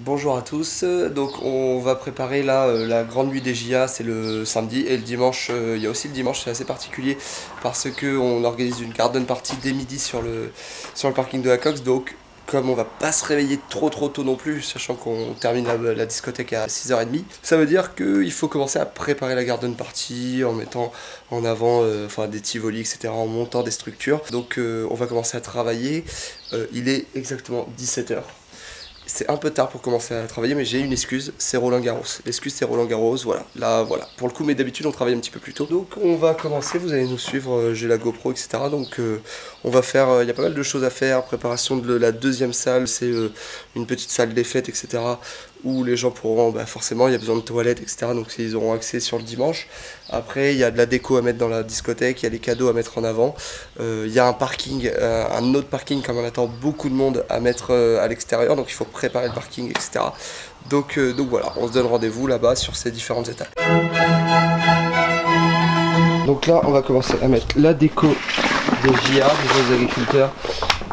Bonjour à tous, donc on va préparer là la grande nuit des JA, c'est le samedi et le dimanche, il y a aussi le dimanche, c'est assez particulier parce que on organise une garden party dès midi sur le parking de la Cox, donc comme on va pas se réveiller trop tôt non plus, sachant qu'on termine la discothèque à 6h30, ça veut dire qu'il faut commencer à préparer la garden party en mettant en avant des Tivoli, etc., en montant des structures. Donc on va commencer à travailler, il est exactement 17h. C'est un peu tard pour commencer à travailler, mais j'ai une excuse, c'est Roland Garros. L'excuse c'est Roland Garros, voilà. Là, voilà. Pour le coup, mais d'habitude on travaille un petit peu plus tôt. Donc on va commencer, vous allez nous suivre, j'ai la GoPro, etc. Donc on va faire, il y a pas mal de choses à faire. Préparation de la deuxième salle, c'est une petite salle des fêtes, etc. Où les gens pourront, forcément il y a besoin de toilettes, etc. Donc ils auront accès sur le dimanche. Après il y a de la déco à mettre dans la discothèque, il y a des cadeaux à mettre en avant. Il y a un parking, un autre parking comme on attend beaucoup de monde à mettre à l'extérieur. Donc il faut préparer le parking, etc. Donc voilà, on se donne rendez-vous là-bas sur ces différentes étapes. Donc là on va commencer à mettre la déco des JA, des jeunes agriculteurs.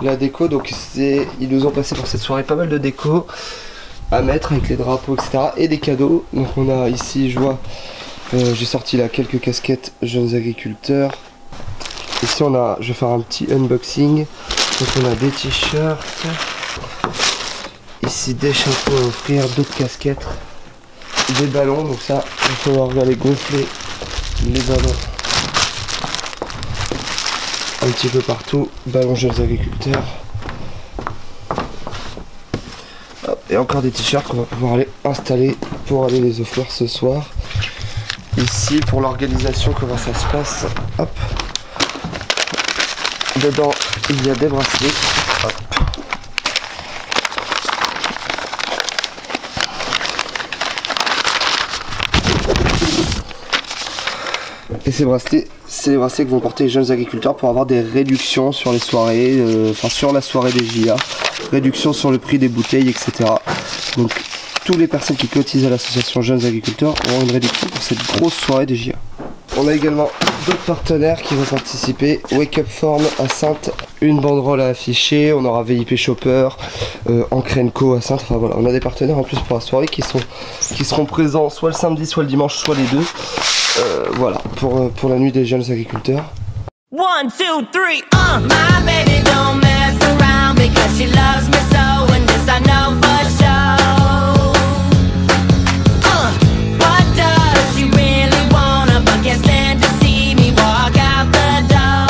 La déco, donc ils nous ont passé pour cette soirée pas mal de déco à mettre avec les drapeaux, etc. et des cadeaux. Donc on a ici, je vois, j'ai sorti là quelques casquettes jeunes agriculteurs. Ici on a, je vais faire un petit unboxing. Donc on a des t-shirts, ici des chapeaux à offrir, d'autres casquettes, des ballons. Donc ça, il va falloir aller gonfler les ballons un petit peu partout. Ballons jeunes agriculteurs. Et encore des t-shirts qu'on va pouvoir aller installer pour aller les offrir ce soir. Ici pour l'organisation, comment ça se passe. Hop. Dedans il y a des bracelets. Hop. Et ces bracelets, c'est les bracelets que vont porter les jeunes agriculteurs pour avoir des réductions sur les soirées, sur la soirée des JA. Réduction sur le prix des bouteilles, etc. Donc toutes les personnes qui cotisent à l'association Jeunes Agriculteurs auront une réduction pour cette grosse soirée des JA. On a également d'autres partenaires qui vont participer. Wake Up Form à Saintes, une banderole à afficher. On aura VIP Shopper, Ancrenco à Saintes. Enfin voilà, on a des partenaires en plus pour la soirée qui seront présents soit le samedi, soit le dimanche, soit les deux. Voilà, pour la nuit des jeunes agriculteurs. 1, 2, 3, my baby don't mess around because she loves me so, and this I know for sure. What does she really wanna, but can't stand to see me walk out the door.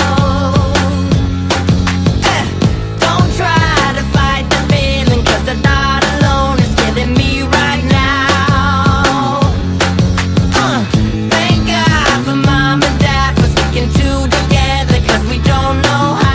Don't try to fight the feeling, cause the thought alone is killing me right now. Thank God for mom and dad for sticking two together, cause we don't know how.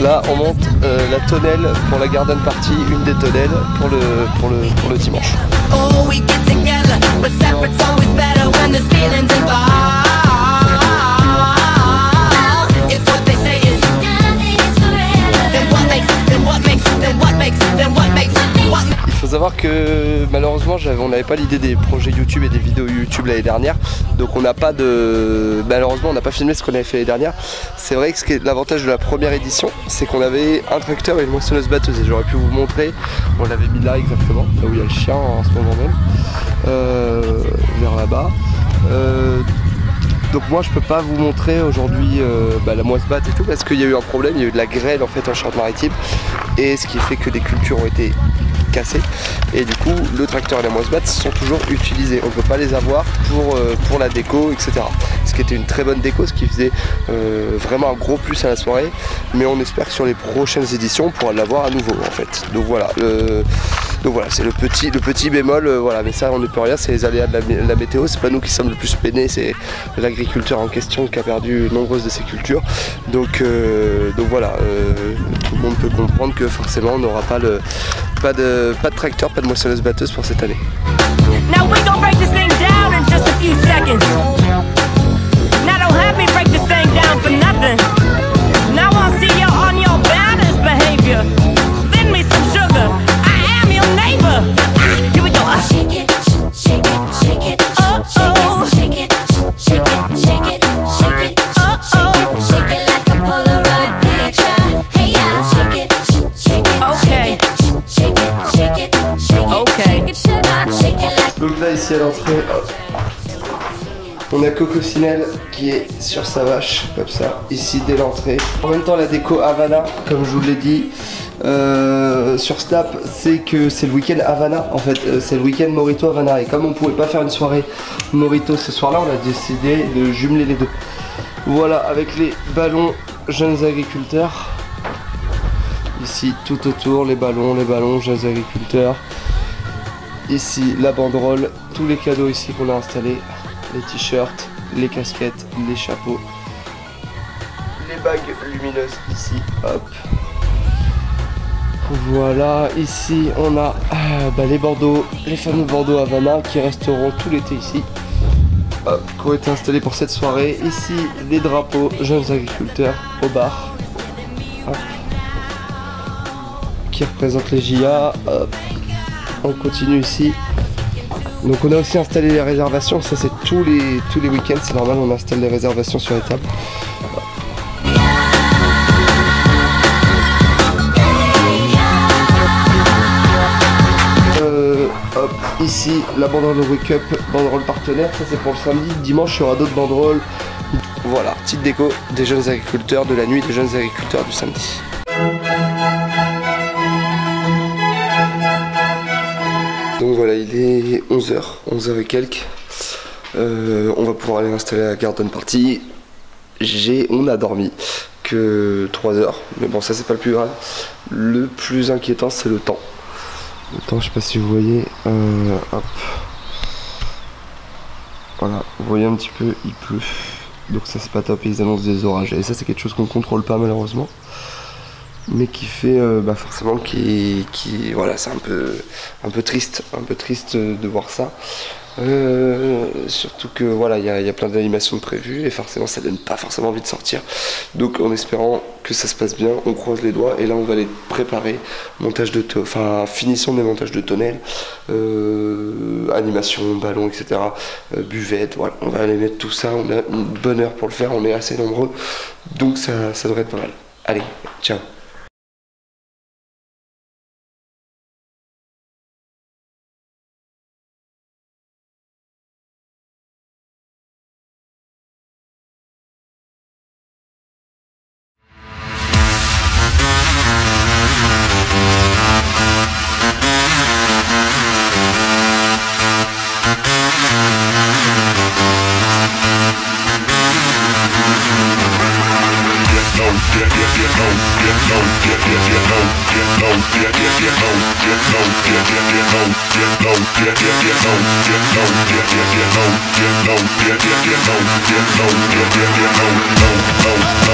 Là on monte la tonnelle pour la garden party, une des tonnelles pour le dimanche. Oh, we get together, but separate's always better when there's feelings involved. If what they say is then what makes Il faut savoir que malheureusement on n'avait pas l'idée des projets YouTube et des vidéos YouTube l'année dernière, donc on n'a pas de... Malheureusement on n'a pas filmé ce qu'on avait fait l'année dernière. C'est vrai que ce qui est l'avantage de la première édition, c'est qu'on avait un tracteur et une moissonneuse batteuse, et j'aurais pu vous montrer, on l'avait mis là exactement, là où il y a le chien en ce moment même, vers là-bas. Donc moi je peux pas vous montrer aujourd'hui la moisse batte et tout, parce qu'il y a eu un problème, il y a eu de la grêle en fait en Charente-Maritime, et ce qui fait que des cultures ont été cassé. Et du coup, le tracteur et la moisse-batte sont toujours utilisés. On ne peut pas les avoir pour la déco, etc. Ce qui était une très bonne déco, ce qui faisait vraiment un gros plus à la soirée. Mais on espère que sur les prochaines éditions, on pourra l'avoir à nouveau en fait. Donc voilà, c'est le petit bémol. Voilà, mais ça, on ne peut rien. C'est les aléas de la météo. C'est pas nous qui sommes le plus peinés, c'est l'agriculteur en question qui a perdu nombreuses de ses cultures. Donc voilà, tout le monde peut comprendre que forcément, on n'aura pas de tracteur, pas de moissonneuse batteuse pour cette année. Now we gon' break this thing down in just a few seconds. Now don't have me break this thing down for nothing. Now I'll see you on your balanced behavior. Lend me some sugar, I am your neighbor. Here we go. Shake it, shake it, shake it. Oh oh. Shake it, shake it, shake it, shake it. Oh oh. Shake it like a Polaroid picture. Hey yeah. Shake it, shake it. Okay. Shake it, shake it, shake it. Okay. Shake it like. Donc là ici à l'entrée, on a Cocosinelle qui est sur sa vache, comme ça, ici dès l'entrée. En même temps la déco Havana, comme je vous l'ai dit sur Snap, c'est que c'est le week-end Havana, en fait c'est le week-end Morito Havana. Et comme on pouvait pas faire une soirée Morito ce soir-là, on a décidé de jumeler les deux. Voilà, avec les ballons jeunes agriculteurs. Ici tout autour, les ballons jeunes agriculteurs. Ici la banderole, tous les cadeaux ici qu'on a installés, les t-shirts, les casquettes, les chapeaux, les bagues lumineuses ici, hop. Voilà, ici on a les Bordeaux, les fameux Bordeaux Havana qui resteront tout l'été ici, hop, qui ont été installés pour cette soirée. Ici les drapeaux jeunes agriculteurs au bar, hop, qui représentent les JA, hop. On continue ici. Donc on a aussi installé les réservations, ça c'est tous les week-ends, c'est normal, on installe les réservations sur les tables. Hop, ici la banderole Wake Up, banderole partenaire, ça c'est pour le samedi. Dimanche il y aura d'autres banderoles. Voilà, petite déco des jeunes agriculteurs, de la nuit des jeunes agriculteurs du samedi. Donc voilà, il est 11h et quelques. On va pouvoir aller installer la garden party. On a dormi que 3 heures, mais bon, ça c'est pas le plus grave. Le plus inquiétant, c'est le temps. Le temps, je sais pas si vous voyez. Hop. Voilà, vous voyez un petit peu, il pleut. Donc ça c'est pas top, ils annoncent des orages. Et ça c'est quelque chose qu'on contrôle pas malheureusement. Mais qui fait forcément voilà, c'est un peu triste de voir ça, surtout que voilà, il y a plein d'animations prévues et forcément ça donne pas forcément envie de sortir. Donc en espérant que ça se passe bien, on croise les doigts et là on va les préparer, finition des montages de tonnelles, animation, ballon, etc., buvette, voilà, on va aller mettre tout ça. On a une bonne heure pour le faire, on est assez nombreux, donc ça devrait être pas mal. Allez, ciao. No.